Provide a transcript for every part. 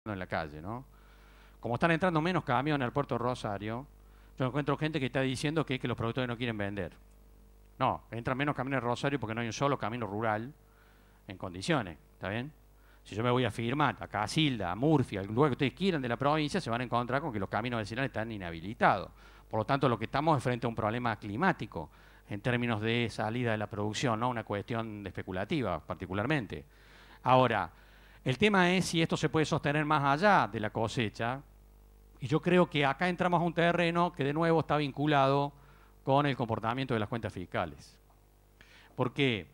en la calle, ¿no? Como están entrando menos camiones al puerto de Rosario, yo encuentro gente que está diciendo que los productores no quieren vender. No, entran menos camiones a Rosario porque no hay un solo camino rural en condiciones, ¿está bien? Si yo me voy a firmar a Casilda, a Murcia, al lugar que ustedes quieran de la provincia, se van a encontrar con que los caminos vecinales están inhabilitados. Por lo tanto, lo que estamos es frente a un problema climático en términos de salida de la producción, no una cuestión especulativa particularmente. Ahora, el tema es si esto se puede sostener más allá de la cosecha, y yo creo que acá entramos a un terreno que de nuevo está vinculado con el comportamiento de las cuentas fiscales. ¿Por qué?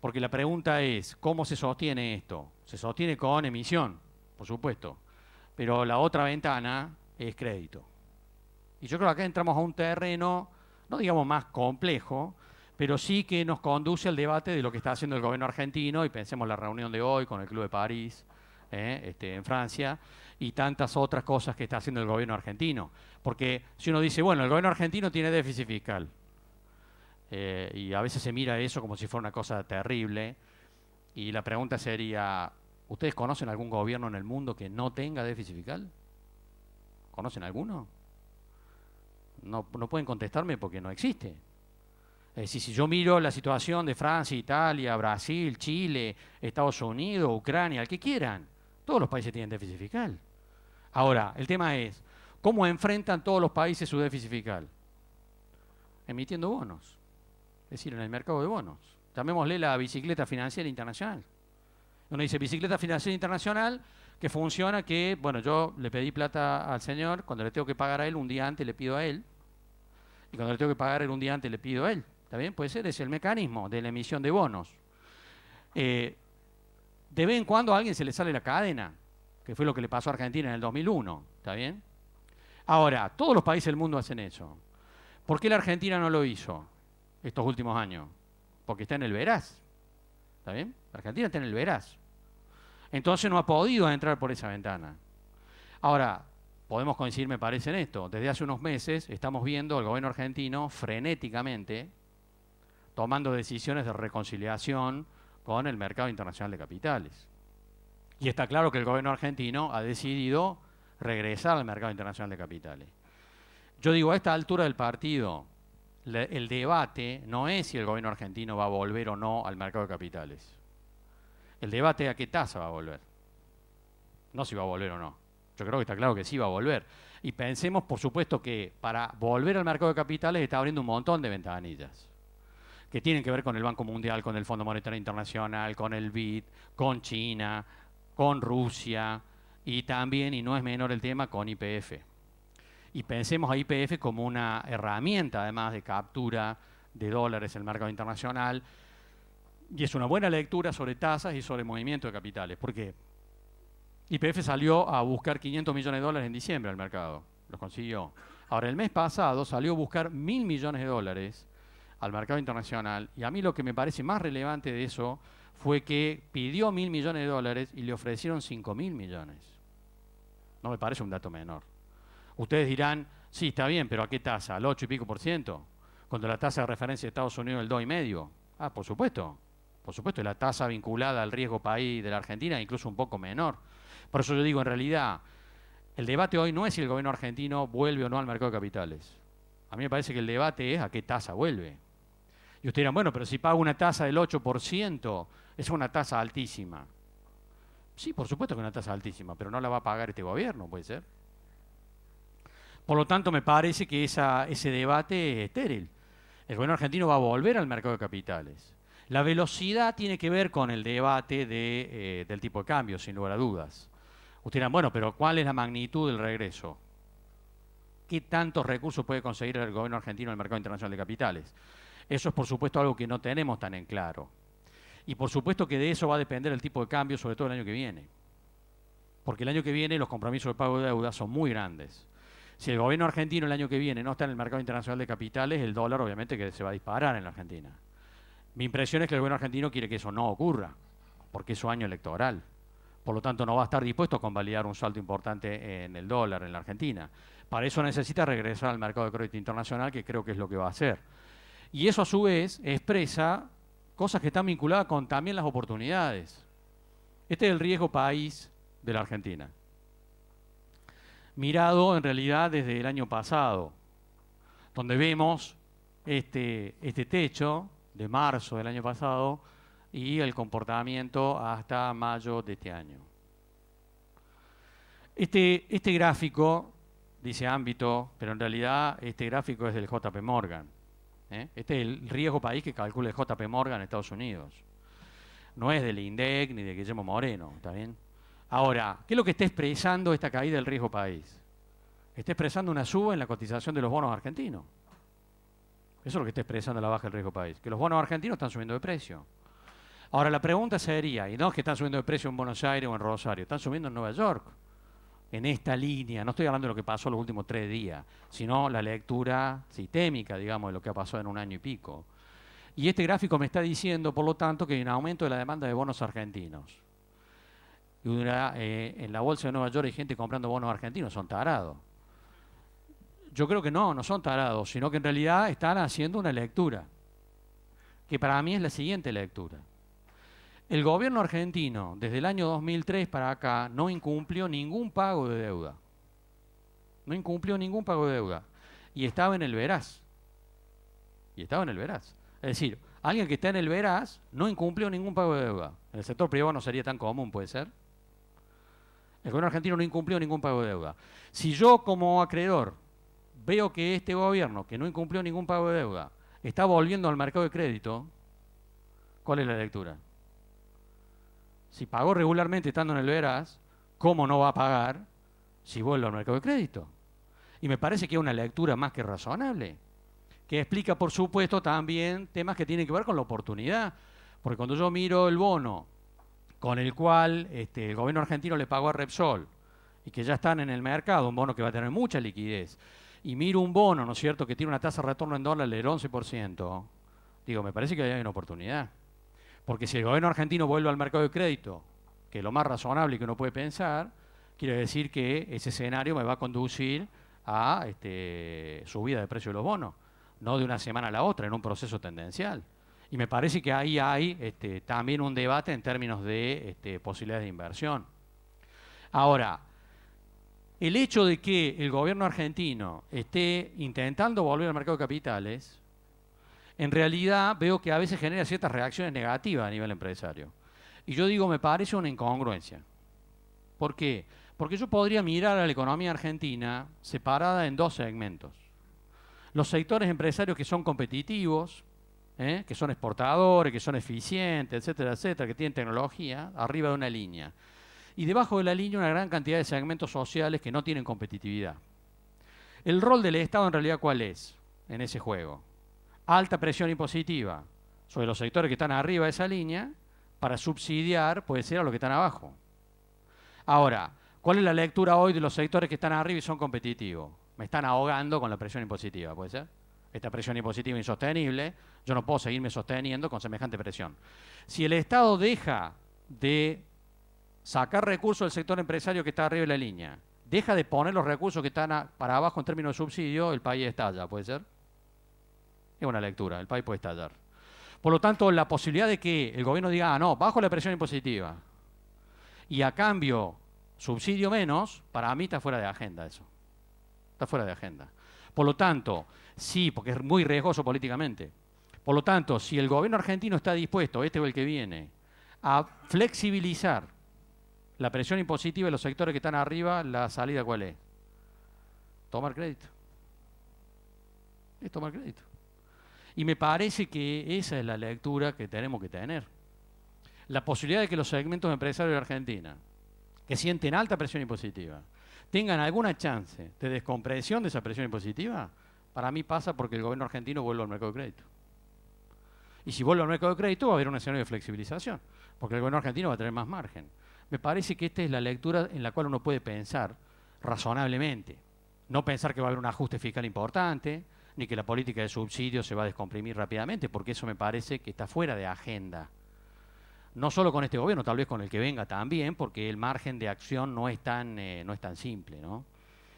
Porque la pregunta es, ¿cómo se sostiene esto? Se sostiene con emisión, por supuesto, pero la otra ventana es crédito. Y yo creo que acá entramos a un terreno, no digamos más complejo, pero sí que nos conduce al debate de lo que está haciendo el gobierno argentino, y pensemos la reunión de hoy con el Club de París, en Francia, y tantas otras cosas que está haciendo el gobierno argentino. Porque si uno dice, bueno, el gobierno argentino tiene déficit fiscal, y a veces se mira eso como si fuera una cosa terrible, y la pregunta sería, ¿ustedes conocen algún gobierno en el mundo que no tenga déficit fiscal? ¿Conocen alguno? No, no pueden contestarme porque no existe. Es decir, si yo miro la situación de Francia, Italia, Brasil, Chile, Estados Unidos, Ucrania, el que quieran, todos los países tienen déficit fiscal. Ahora, el tema es, ¿cómo enfrentan todos los países su déficit fiscal? Emitiendo bonos, es decir, en el mercado de bonos. Llamémosle la bicicleta financiera internacional. Uno dice bicicleta financiera internacional que funciona que, bueno, yo le pedí plata al señor, cuando le tengo que pagar a él un día antes le pido a él, y cuando le tengo que pagar él un día antes le pido a él. ¿Está bien? Puede ser, es el mecanismo de la emisión de bonos. De vez en cuando a alguien se le sale la cadena, que fue lo que le pasó a Argentina en el 2001. ¿Está bien? Ahora, todos los países del mundo hacen eso. ¿Por qué la Argentina no lo hizo estos últimos años? Porque está en el veraz. ¿Está bien? La Argentina está en el veraz. Entonces no ha podido entrar por esa ventana. Ahora, podemos coincidir, me parece, en esto. Desde hace unos meses estamos viendo al gobierno argentino frenéticamente tomando decisiones de reconciliación con el mercado internacional de capitales. Y está claro que el gobierno argentino ha decidido regresar al mercado internacional de capitales. Yo digo, a esta altura del partido, el debate no es si el gobierno argentino va a volver o no al mercado de capitales. El debate es a qué tasa va a volver. No si va a volver o no. Yo creo que está claro que sí va a volver. Y pensemos, por supuesto, que para volver al mercado de capitales está abriendo un montón de ventanillas que tienen que ver con el Banco Mundial, con el Fondo Monetario Internacional, con el BID, con China, con Rusia y también, y no es menor el tema, con YPF. Y pensemos a YPF como una herramienta, además, de captura de dólares en el mercado internacional. Y es una buena lectura sobre tasas y sobre movimiento de capitales. ¿Por qué? YPF salió a buscar 500 millones de dólares en diciembre al mercado. Los consiguió. Ahora, el mes pasado salió a buscar 1.000 millones de dólares al mercado internacional. Y a mí lo que me parece más relevante de eso fue que pidió 1.000 millones de dólares y le ofrecieron 5.000 millones. No me parece un dato menor. Ustedes dirán, sí, está bien, pero ¿a qué tasa? ¿Al 8 y pico por ciento? Cuando la tasa de referencia de Estados Unidos es el 2,5. Ah, por supuesto. Por supuesto, la tasa vinculada al riesgo país de la Argentina es incluso un poco menor. Por eso yo digo, en realidad, el debate hoy no es si el gobierno argentino vuelve o no al mercado de capitales. A mí me parece que el debate es a qué tasa vuelve. Y ustedes dirán, bueno, pero si paga una tasa del 8%, es una tasa altísima. Sí, por supuesto que es una tasa altísima, pero no la va a pagar este gobierno, puede ser. Por lo tanto, me parece que ese debate es estéril. El gobierno argentino va a volver al mercado de capitales. La velocidad tiene que ver con el debate del tipo de cambio, sin lugar a dudas. Ustedes dirán, bueno, pero ¿cuál es la magnitud del regreso? ¿Qué tantos recursos puede conseguir el gobierno argentino en el mercado internacional de capitales? Eso es, por supuesto, algo que no tenemos tan en claro. Y por supuesto que de eso va a depender el tipo de cambio, sobre todo el año que viene. Porque el año que viene los compromisos de pago de deuda son muy grandes. Si el gobierno argentino el año que viene no está en el mercado internacional de capitales, el dólar obviamente que se va a disparar en la Argentina. Mi impresión es que el gobierno argentino quiere que eso no ocurra, porque es su año electoral. Por lo tanto, no va a estar dispuesto a convalidar un salto importante en el dólar en la Argentina. Para eso necesita regresar al mercado de crédito internacional, que creo que es lo que va a hacer. Y eso, a su vez, expresa cosas que están vinculadas con también las oportunidades. Este es el riesgo país de la Argentina. mirado en realidad desde el año pasado, donde vemos este techo de marzo del año pasado y el comportamiento hasta mayo de este año. Este gráfico dice ámbito, pero en realidad este gráfico es del JP Morgan. Este es el riesgo país que calcula el JP Morgan en Estados Unidos. No es del INDEC ni de Guillermo Moreno, ¿está bien? Ahora, ¿qué es lo que está expresando esta caída del riesgo país? Está expresando una suba en la cotización de los bonos argentinos. Eso es lo que está expresando la baja del riesgo país, que los bonos argentinos están subiendo de precio. Ahora, la pregunta sería, y no es que están subiendo de precio en Buenos Aires o en Rosario, están subiendo en Nueva York, en esta línea. No estoy hablando de lo que pasó los últimos 3 días, sino la lectura sistémica, digamos, de lo que ha pasado en un año y pico. Y este gráfico me está diciendo, por lo tanto, que hay un aumento de la demanda de bonos argentinos. Y en la bolsa de Nueva York hay gente comprando bonos argentinos, son tarados. Yo creo que no son tarados, sino que en realidad están haciendo una lectura, que para mí es la siguiente lectura. El gobierno argentino, desde el año 2003 para acá, no incumplió ningún pago de deuda. No incumplió ningún pago de deuda. Y estaba en el veraz. Es decir, alguien que está en el veraz no incumplió ningún pago de deuda. En el sector privado no sería tan común, puede ser. El gobierno argentino no incumplió ningún pago de deuda. Si yo como acreedor veo que este gobierno, que no incumplió ningún pago de deuda, está volviendo al mercado de crédito, ¿cuál es la lectura? Si pagó regularmente estando en el veraz, ¿cómo no va a pagar si vuelve al mercado de crédito? Y me parece que es una lectura más que razonable, que explica, por supuesto, también temas que tienen que ver con la oportunidad. Porque cuando yo miro el bono con el cual el gobierno argentino le pagó a Repsol y que ya están en el mercado, un bono que va a tener mucha liquidez, y miro un bono, ¿no es cierto?, que tiene una tasa de retorno en dólares del 11%, digo, me parece que ahí hay una oportunidad. Porque si el gobierno argentino vuelve al mercado de crédito, que es lo más razonable que uno puede pensar, quiere decir que ese escenario me va a conducir a subida de precio de los bonos, no de una semana a la otra, en un proceso tendencial. Y me parece que ahí hay también un debate en términos de posibilidades de inversión. Ahora, el hecho de que el gobierno argentino esté intentando volver al mercado de capitales, en realidad veo que a veces genera ciertas reacciones negativas a nivel empresario. Y yo digo, me parece una incongruencia. ¿Por qué? Porque yo podría mirar a la economía argentina separada en dos segmentos. Los sectores empresarios que son competitivos, que son exportadores, que son eficientes, etcétera, etcétera, que tienen tecnología, arriba de una línea. Y debajo de la línea una gran cantidad de segmentos sociales que no tienen competitividad. El rol del Estado en realidad, ¿cuál es en ese juego? Alta presión impositiva sobre los sectores que están arriba de esa línea para subsidiar, puede ser, a los que están abajo. Ahora, ¿cuál es la lectura hoy de los sectores que están arriba y son competitivos? Me están ahogando con la presión impositiva, ¿puede ser? Esta presión impositiva insostenible, yo no puedo seguirme sosteniendo con semejante presión. Si el Estado deja de sacar recursos del sector empresario que está arriba de la línea, deja de poner los recursos que están para abajo en términos de subsidio, el país estalla, ¿puede ser? Es una lectura, el país puede estallar. Por lo tanto, la posibilidad de que el gobierno diga, no, bajo la presión impositiva y a cambio subsidio menos, para mí está fuera de agenda eso. Está fuera de agenda. Por lo tanto, sí, porque es muy riesgoso políticamente. Por lo tanto, si el gobierno argentino está dispuesto, este o el que viene, a flexibilizar la presión impositiva de los sectores que están arriba, la salida ¿cuál es? Tomar crédito. Es tomar crédito. Y me parece que esa es la lectura que tenemos que tener. La posibilidad de que los segmentos empresarios de Argentina, que sienten alta presión impositiva, tengan alguna chance de descompresión de esa presión impositiva, para mí pasa porque el gobierno argentino vuelve al mercado de crédito. Y si vuelve al mercado de crédito va a haber un escenario de flexibilización, porque el gobierno argentino va a tener más margen. Me parece que esta es la lectura en la cual uno puede pensar razonablemente. No pensar que va a haber un ajuste fiscal importante, ni que la política de subsidios se va a descomprimir rápidamente, porque eso me parece que está fuera de agenda. No solo con este gobierno, tal vez con el que venga también, porque el margen de acción no es tan simple, ¿no?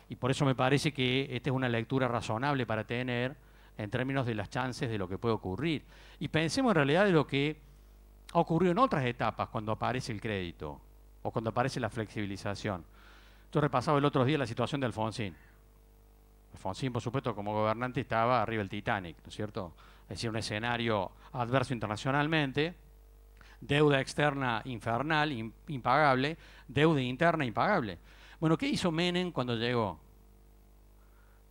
Y por eso me parece que esta es una lectura razonable para tener en términos de las chances de lo que puede ocurrir. Y pensemos en realidad de lo que ha ocurrido en otras etapas cuando aparece el crédito o cuando aparece la flexibilización. Yo repasaba el otro día la situación de Alfonsín. Alfonsín, por supuesto, como gobernante estaba arriba del Titanic, ¿no es cierto? Es decir, un escenario adverso internacionalmente, deuda externa infernal, impagable, deuda interna impagable. Bueno, ¿qué hizo Menem cuando llegó?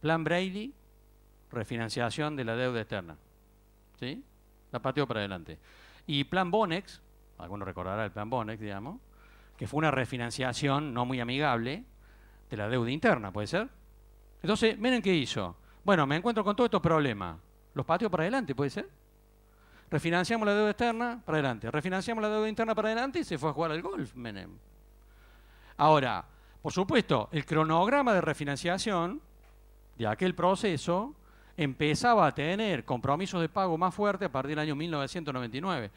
Plan Brady, refinanciación de la deuda externa. ¿Sí? La pateó para adelante. Y Plan Bonex, algunos recordarán el Plan Bonex, digamos, que fue una refinanciación no muy amigable de la deuda interna, ¿puede ser? Entonces, miren qué hizo. Bueno, me encuentro con todos estos problemas. Los pateó para adelante, ¿puede ser? Refinanciamos la deuda externa para adelante. Refinanciamos la deuda interna para adelante y se fue a jugar al golf, Menem. Ahora, por supuesto, el cronograma de refinanciación de aquel proceso empezaba a tener compromisos de pago más fuertes a partir del año 1999,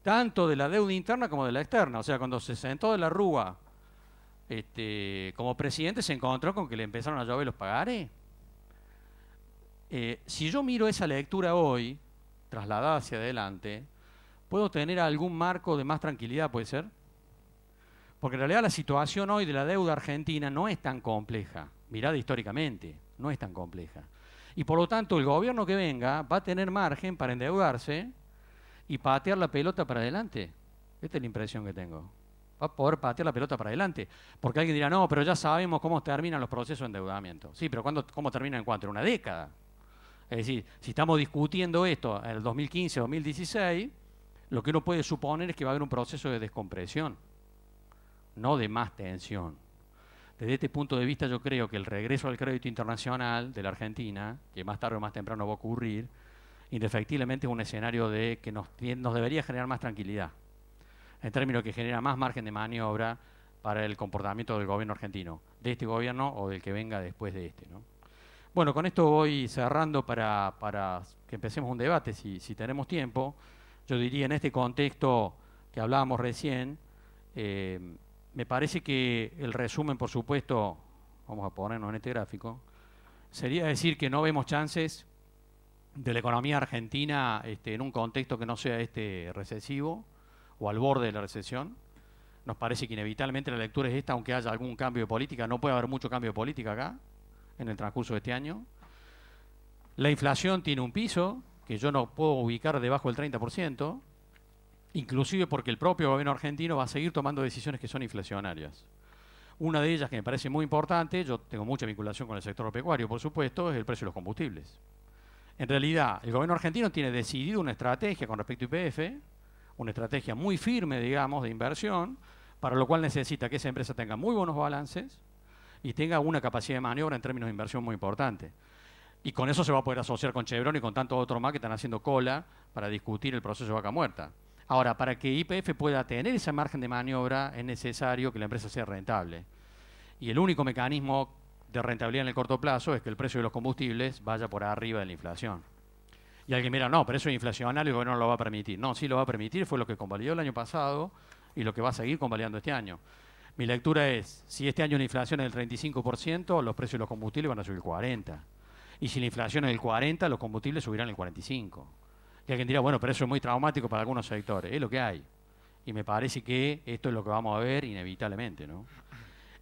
tanto de la deuda interna como de la externa. O sea, cuando se sentó de la Rúa como presidente, se encontró con que le empezaron a llover los pagarés. Si yo miro esa lectura hoy, trasladada hacia adelante, ¿puedo tener algún marco de más tranquilidad, puede ser? Porque en realidad la situación hoy de la deuda argentina no es tan compleja, mirada históricamente, no es tan compleja. Y por lo tanto el gobierno que venga va a tener margen para endeudarse y patear la pelota para adelante. Esta es la impresión que tengo. Va a poder patear la pelota para adelante. Porque alguien dirá, no, pero ya sabemos cómo terminan los procesos de endeudamiento. Sí, pero ¿cómo terminan en cuánto? En una década. Es decir, si estamos discutiendo esto en el 2015 o 2016, lo que uno puede suponer es que va a haber un proceso de descompresión, no de más tensión. Desde este punto de vista yo creo que el regreso al crédito internacional de la Argentina, que más tarde o más temprano va a ocurrir, indefectiblemente es un escenario que nos debería generar más tranquilidad, en términos que genera más margen de maniobra para el comportamiento del gobierno argentino, de este gobierno o del que venga después de este, ¿no? Bueno, con esto voy cerrando para que empecemos un debate, si tenemos tiempo. Yo diría en este contexto que hablábamos recién, me parece que el resumen, por supuesto, vamos a ponernos en este gráfico, sería decir que no vemos chances de la economía argentina en un contexto que no sea recesivo o al borde de la recesión. Nos parece que inevitablemente la lectura es esta, aunque haya algún cambio de política. No puede haber mucho cambio de política acá en el transcurso de este año. La inflación tiene un piso que yo no puedo ubicar debajo del 30%, inclusive porque el propio gobierno argentino va a seguir tomando decisiones que son inflacionarias. Una de ellas que me parece muy importante, yo tengo mucha vinculación con el sector pecuario, por supuesto, es el precio de los combustibles. En realidad, el gobierno argentino tiene decidido una estrategia con respecto a YPF, una estrategia muy firme, digamos, de inversión, para lo cual necesita que esa empresa tenga muy buenos balances y tenga una capacidad de maniobra en términos de inversión muy importante. Y con eso se va a poder asociar con Chevron y con tantos otros más que están haciendo cola para discutir el proceso de vaca muerta. Ahora, para que YPF pueda tener ese margen de maniobra es necesario que la empresa sea rentable. Y el único mecanismo de rentabilidad en el corto plazo es que el precio de los combustibles vaya por arriba de la inflación. Y alguien mira, no, pero eso es inflacionario y el gobierno no lo va a permitir. No, sí lo va a permitir, fue lo que convalidó el año pasado y lo que va a seguir convalidando este año. Mi lectura es, si este año la inflación es del 35%, los precios de los combustibles van a subir el 40%. Y si la inflación es del 40%, los combustibles subirán el 45%. Y alguien dirá, bueno, pero eso es muy traumático para algunos sectores. Es lo que hay. Y me parece que esto es lo que vamos a ver inevitablemente, ¿no?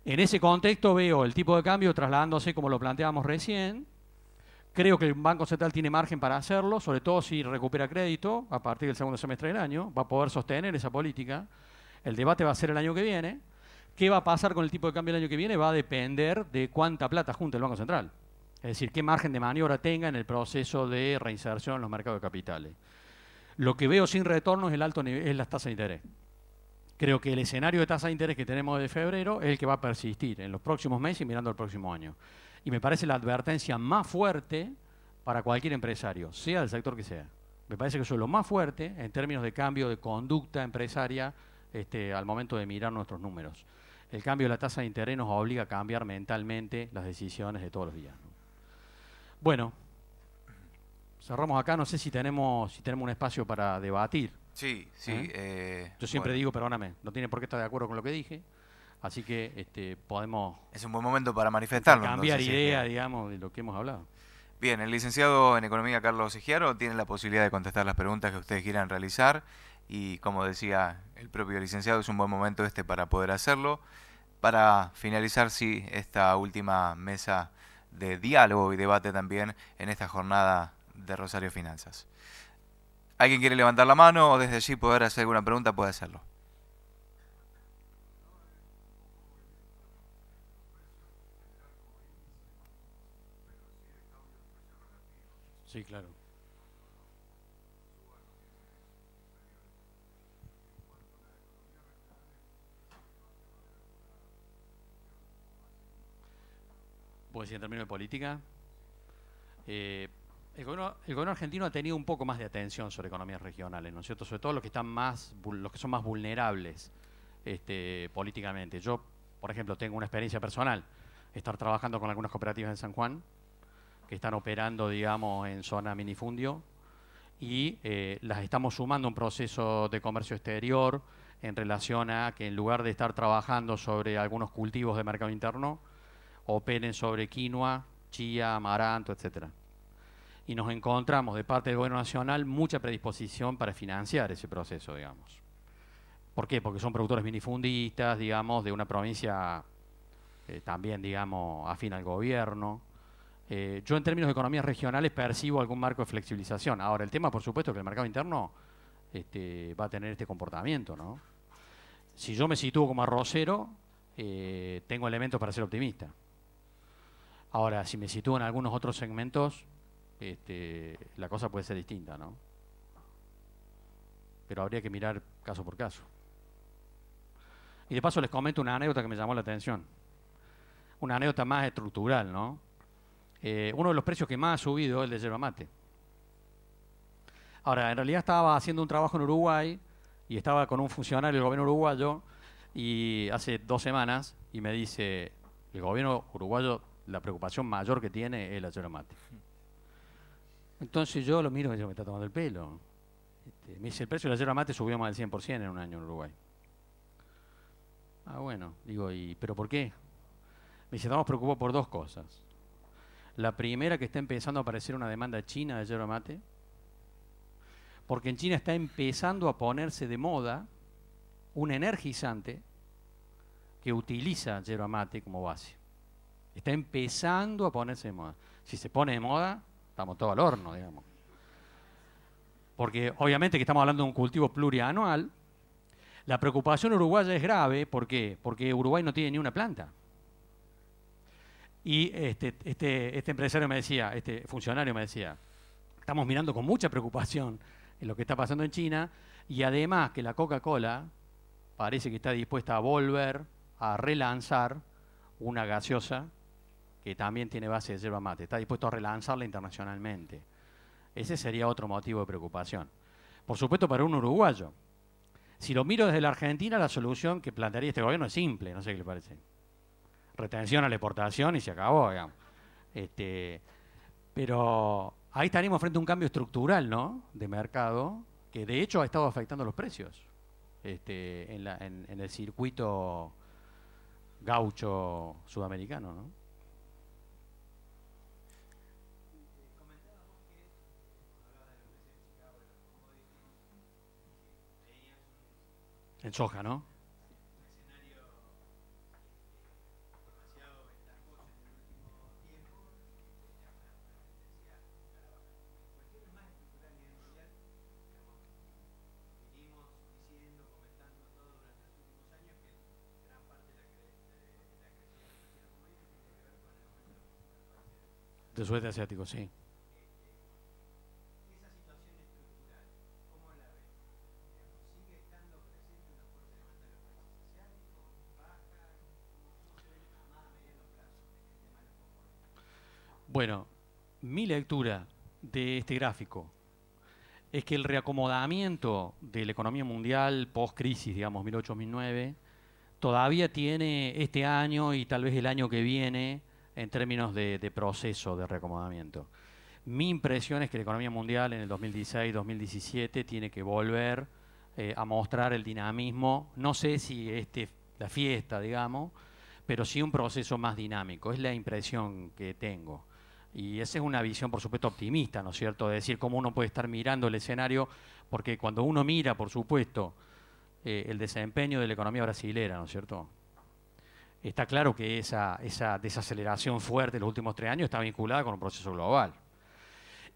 En ese contexto veo el tipo de cambio trasladándose como lo planteábamos recién. Creo que el Banco Central tiene margen para hacerlo, sobre todo si recupera crédito a partir del segundo semestre del año. Va a poder sostener esa política. El debate va a ser el año que viene. ¿Qué va a pasar con el tipo de cambio el año que viene? Va a depender de cuánta plata junte el Banco Central. Es decir, qué margen de maniobra tenga en el proceso de reinserción en los mercados de capitales. Lo que veo sin retorno es es las tasas de interés. Creo que el escenario de tasa de interés que tenemos de febrero es el que va a persistir en los próximos meses y mirando al próximo año. Y me parece la advertencia más fuerte para cualquier empresario, sea del sector que sea. Me parece que eso es lo más fuerte en términos de cambio de conducta empresaria al momento de mirar nuestros números. El cambio de la tasa de interés nos obliga a cambiar mentalmente las decisiones de todos los días, ¿no? Bueno, cerramos acá. No sé si tenemos un espacio para debatir. Sí, sí. Yo siempre digo, perdóname, no tiene por qué estar de acuerdo con lo que dije, así que podemos... Es un buen momento para manifestarlo. Cambiar idea, digamos, de lo que hemos hablado. Bien, el licenciado en Economía Carlos Egiaro tiene la posibilidad de contestar las preguntas que ustedes quieran realizar y, como decía el propio licenciado, es un buen momento para poder hacerlo. para finalizar, sí, esta última mesa de diálogo y debate también en esta jornada de Rosario Finanzas. ¿Alguien quiere levantar la mano o desde allí poder hacer alguna pregunta? Puede hacerlo. Sí, claro. ¿Puedo decir en términos de política? Eh, el gobierno argentino ha tenido un poco más de atención sobre economías regionales, ¿no es cierto? Sobre todo los que están los que son más vulnerables políticamente. Yo, por ejemplo, tengo una experiencia personal, estar trabajando con algunas cooperativas en San Juan, que están operando, digamos, en zona minifundio, y las estamos sumando a un proceso de comercio exterior en relación a que en lugar de estar trabajando sobre algunos cultivos de mercado interno, operen sobre quinoa, chía, amaranto, etcétera. Y nos encontramos de parte del gobierno nacional mucha predisposición para financiar ese proceso, digamos. ¿Por qué? Porque son productores minifundistas, digamos, de una provincia también, digamos, afín al gobierno. Yo en términos de economías regionales percibo algún marco de flexibilización. Ahora, el tema, por supuesto, que el mercado interno va a tener este comportamiento, ¿no? Si yo me sitúo como arrocero, tengo elementos para ser optimista. Ahora, si me sitúo en algunos otros segmentos, la cosa puede ser distinta, ¿no? Pero habría que mirar caso por caso. Y de paso les comento una anécdota que me llamó la atención. Una anécdota más estructural, ¿no? Uno de los precios que más ha subido es el de yerba mate. Ahora, en realidad estaba haciendo un trabajo en Uruguay y estaba con un funcionario del gobierno uruguayo y hace 2 semanas y me dice, el gobierno uruguayo, la preocupación mayor que tiene es la yerba mate. Entonces yo lo miro y digo, me está tomando el pelo. Me dice, el precio de la yerba mate subió más del 100% en un año en Uruguay. Ah, bueno, digo, ¿pero por qué? Me dice, estamos preocupados por 2 cosas. La primera, que está empezando a aparecer una demanda china de yerba mate, porque en China está empezando a ponerse de moda un energizante que utiliza yerba mate como base. Está empezando a ponerse de moda. Si se pone de moda, estamos todos al horno, digamos. Porque obviamente que estamos hablando de un cultivo plurianual. La preocupación uruguaya es grave, ¿por qué? Porque Uruguay no tiene ni una planta. Y este empresario me decía, este funcionario me decía, estamos mirando con mucha preocupación en lo que está pasando en China, y además que la Coca-Cola parece que está dispuesta a volver a relanzar una gaseosa que también tiene base de yerba mate, está dispuesto a relanzarla internacionalmente. Ese sería otro motivo de preocupación. Por supuesto, para un uruguayo. Si lo miro desde la Argentina, la solución que plantearía este gobierno es simple, no sé qué le parece. Retención a la exportación y se acabó, digamos. Pero ahí estaríamos frente a un cambio estructural, ¿no?, de mercado, que de hecho ha estado afectando los precios en el circuito gaucho sudamericano, ¿no? En soja, ¿no? Del sudeste asiático, sí. Bueno, mi lectura de este gráfico es que el reacomodamiento de la economía mundial post-crisis, digamos, 2008-2009, todavía tiene este año y tal vez el año que viene en términos de proceso de reacomodamiento. Mi impresión es que la economía mundial en el 2016-2017 tiene que volver a mostrar el dinamismo, no sé si la fiesta, digamos, pero sí un proceso más dinámico. Es la impresión que tengo. Y esa es una visión, por supuesto, optimista, ¿no es cierto? De decir cómo uno puede estar mirando el escenario, porque cuando uno mira, por supuesto, el desempeño de la economía brasilera, ¿no es cierto?, está claro que esa desaceleración fuerte en los últimos 3 años está vinculada con un proceso global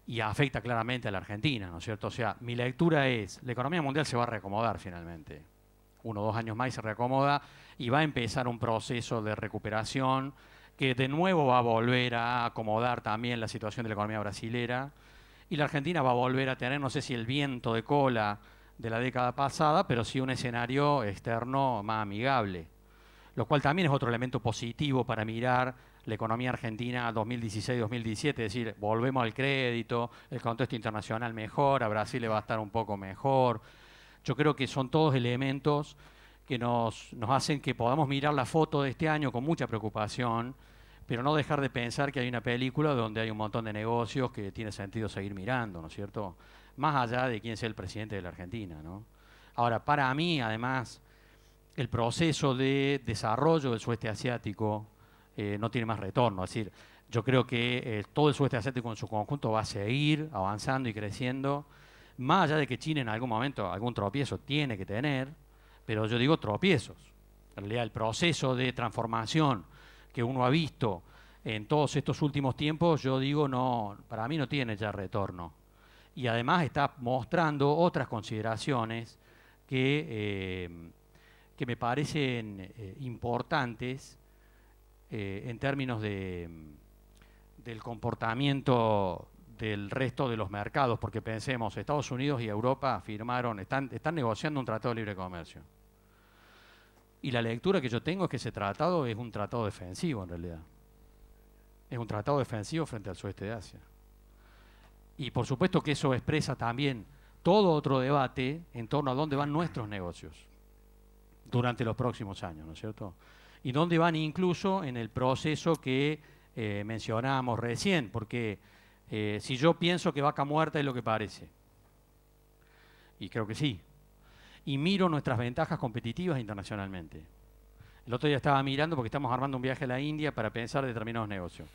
y afecta claramente a la Argentina, ¿no es cierto? O sea, mi lectura es, la economía mundial se va a reacomodar finalmente. 1 o 2 años más y se reacomoda y va a empezar un proceso de recuperación que de nuevo va a volver a acomodar también la situación de la economía brasilera y la Argentina va a volver a tener, no sé si el viento de cola de la década pasada, pero sí un escenario externo más amigable, lo cual también es otro elemento positivo para mirar la economía argentina 2016-2017, es decir, volvemos al crédito, el contexto internacional mejora, Brasil le va a estar un poco mejor. Yo creo que son todos elementos que nos hacen que podamos mirar la foto de este año con mucha preocupación, pero no dejar de pensar que hay una película donde hay un montón de negocios que tiene sentido seguir mirando, ¿no es cierto? Más allá de quién sea el presidente de la Argentina, ¿no? Ahora, para mí, además, el proceso de desarrollo del sudeste asiático no tiene más retorno. Es decir, yo creo que todo el sudeste asiático en su conjunto va a seguir avanzando y creciendo, más allá de que China en algún momento algún tropiezo tiene que tener, pero yo digo tropiezos. En realidad el proceso de transformación que uno ha visto en todos estos últimos tiempos, yo digo, no, para mí no tiene ya retorno. Y además está mostrando otras consideraciones que me parecen importantes en términos del comportamiento del resto de los mercados, porque pensemos, Estados Unidos y Europa firmaron, están negociando un tratado de libre comercio. Y la lectura que yo tengo es que ese tratado es un tratado defensivo en realidad. Es un tratado defensivo frente al sudeste de Asia. Y por supuesto que eso expresa también todo otro debate en torno a dónde van nuestros negocios durante los próximos años, ¿no es cierto? Y dónde van incluso en el proceso que mencionábamos recién, porque si yo pienso que Vaca Muerta es lo que parece, y creo que sí, y miro nuestras ventajas competitivas internacionalmente. El otro día estaba mirando porque estamos armando un viaje a la India para pensar determinados negocios.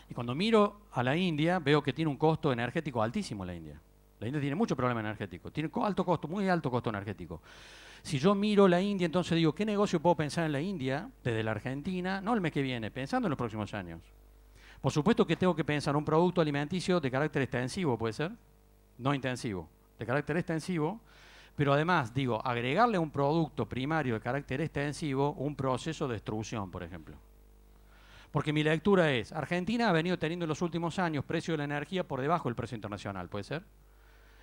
Y cuando miro a la India, veo que tiene un costo energético altísimo la India. La India tiene mucho problema energético, tiene alto costo, muy alto costo energético. Si yo miro la India, entonces digo, ¿qué negocio puedo pensar en la India desde la Argentina? No el mes que viene, pensando en los próximos años. Por supuesto que tengo que pensar un producto alimenticio de carácter extensivo, ¿puede ser? No intensivo, de carácter extensivo, pero además, digo, agregarle a un producto primario de carácter extensivo un proceso de extrusión, por ejemplo. Porque mi lectura es, Argentina ha venido teniendo en los últimos años precio de la energía por debajo del precio internacional, ¿puede ser?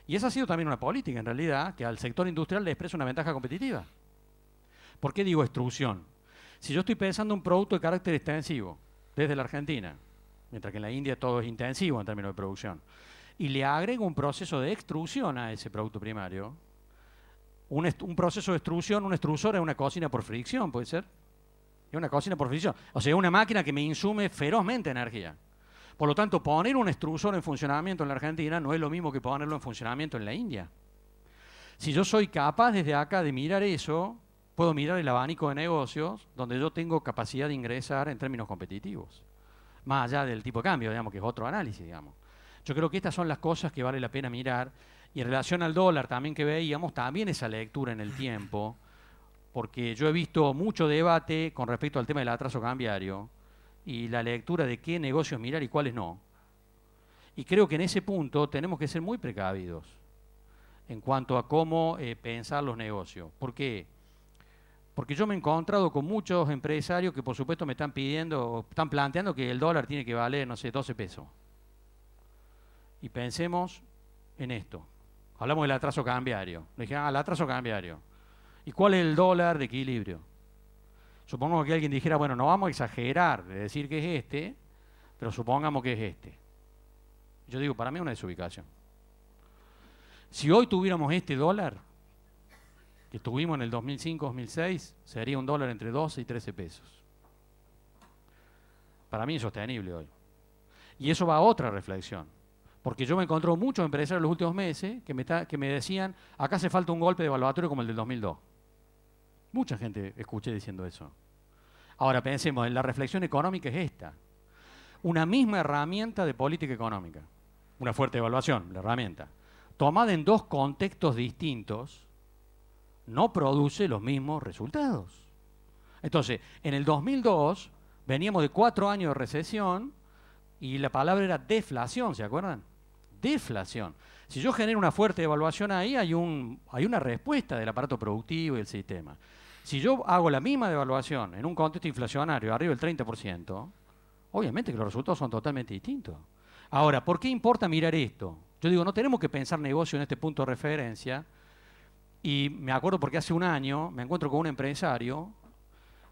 Y esa ha sido también una política, en realidad, que al sector industrial le expresa una ventaja competitiva. ¿Por qué digo extrusión? Si yo estoy pensando en un producto de carácter extensivo desde la Argentina, mientras que en la India todo es intensivo en términos de producción, y le agrego un proceso de extrusión a ese producto primario, un proceso de extrusión, un extrusor es una cocina por fricción, ¿puede ser? Es una cocina por fricción. O sea, es una máquina que me insume ferozmente energía. Por lo tanto, poner un extrusor en funcionamiento en la Argentina no es lo mismo que ponerlo en funcionamiento en la India. Si yo soy capaz desde acá de mirar eso, puedo mirar el abanico de negocios donde yo tengo capacidad de ingresar en términos competitivos. Más allá del tipo de cambio, digamos, que es otro análisis, digamos. Yo creo que estas son las cosas que vale la pena mirar. Y en relación al dólar también que veíamos, también esa lectura en el tiempo, porque yo he visto mucho debate con respecto al tema del atraso cambiario y la lectura de qué negocios mirar y cuáles no. Y creo que en ese punto tenemos que ser muy precavidos en cuanto a cómo pensar los negocios. ¿Por qué? Porque yo me he encontrado con muchos empresarios que por supuesto me están pidiendo, están planteando que el dólar tiene que valer, no sé, 12 pesos. Y pensemos en esto. Hablamos del atraso cambiario. Le dije, el atraso cambiario. ¿Y cuál es el dólar de equilibrio? Supongamos que alguien dijera, bueno, no vamos a exagerar de decir que es este, pero supongamos que es este. Yo digo, para mí es una desubicación. Si hoy tuviéramos este dólar, que tuvimos en el 2005-2006, sería un dólar entre 12 y 13 pesos. Para mí es insostenible hoy. Y eso va a otra reflexión. Porque yo me encontré muchos empresarios en los últimos meses que me decían, acá hace falta un golpe de evaluatorio como el del 2002. Mucha gente escuché diciendo eso. Ahora pensemos, en la reflexión económica es esta. Una misma herramienta de política económica, una fuerte evaluación, la herramienta, tomada en dos contextos distintos, no produce los mismos resultados. Entonces, en el 2002 veníamos de 4 años de recesión y la palabra era deflación, ¿se acuerdan? Deflación. Si yo genero una fuerte devaluación ahí, hay una respuesta del aparato productivo y del sistema. Si yo hago la misma devaluación en un contexto inflacionario arriba del 30%, obviamente que los resultados son totalmente distintos. Ahora, ¿por qué importa mirar esto? Yo digo, no tenemos que pensar negocio en este punto de referencia. Y me acuerdo porque hace un año me encuentro con un empresario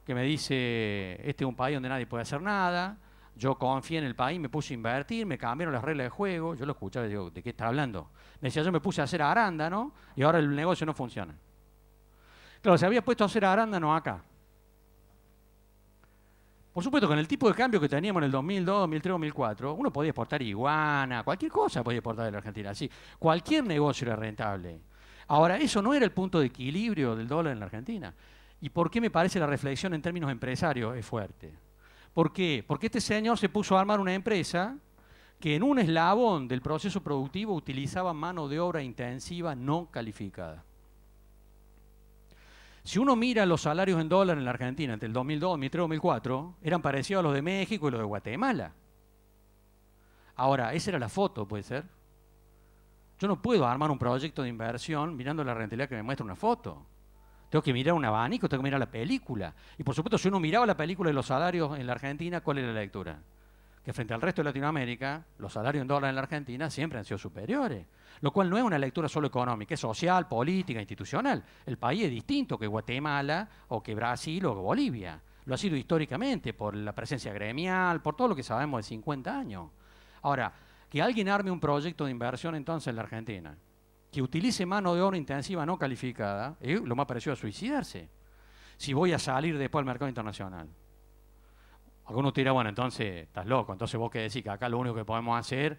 que me dice, este es un país donde nadie puede hacer nada. Yo confié en el país, me puse a invertir, me cambiaron las reglas de juego. Yo lo escuchaba y digo, ¿de qué está hablando? Me decía, yo me puse a hacer arándano y ahora el negocio no funciona. Claro, se había puesto a hacer arándano acá. Por supuesto, con el tipo de cambio que teníamos en el 2002, 2003, 2004, uno podía exportar iguana, cualquier cosa podía exportar de la Argentina. Sí, cualquier negocio era rentable. Ahora, eso no era el punto de equilibrio del dólar en la Argentina. ¿Y por qué me parece la reflexión en términos empresarios es fuerte? ¿Por qué? Porque este señor se puso a armar una empresa que en un eslabón del proceso productivo utilizaba mano de obra intensiva no calificada. Si uno mira los salarios en dólar en la Argentina entre el 2002, 2003, 2004, eran parecidos a los de México y los de Guatemala. Ahora, esa era la foto, ¿puede ser? Yo no puedo armar un proyecto de inversión mirando la rentabilidad que me muestra una foto. Tengo que mirar un abanico, tengo que mirar la película. Y por supuesto, si uno miraba la película de los salarios en la Argentina, ¿cuál era la lectura? Que frente al resto de Latinoamérica, los salarios en dólar en la Argentina siempre han sido superiores. Lo cual no es una lectura solo económica, es social, política, institucional. El país es distinto que Guatemala, o que Brasil, o que Bolivia. Lo ha sido históricamente, por la presencia gremial, por todo lo que sabemos de 50 años. Ahora, que alguien arme un proyecto de inversión entonces en la Argentina, que utilice mano de obra intensiva no calificada, lo más parecido a suicidarse. Si voy a salir después al mercado internacional. Algunos te dirán, bueno, entonces estás loco, entonces vos qué decís, que acá lo único que podemos hacer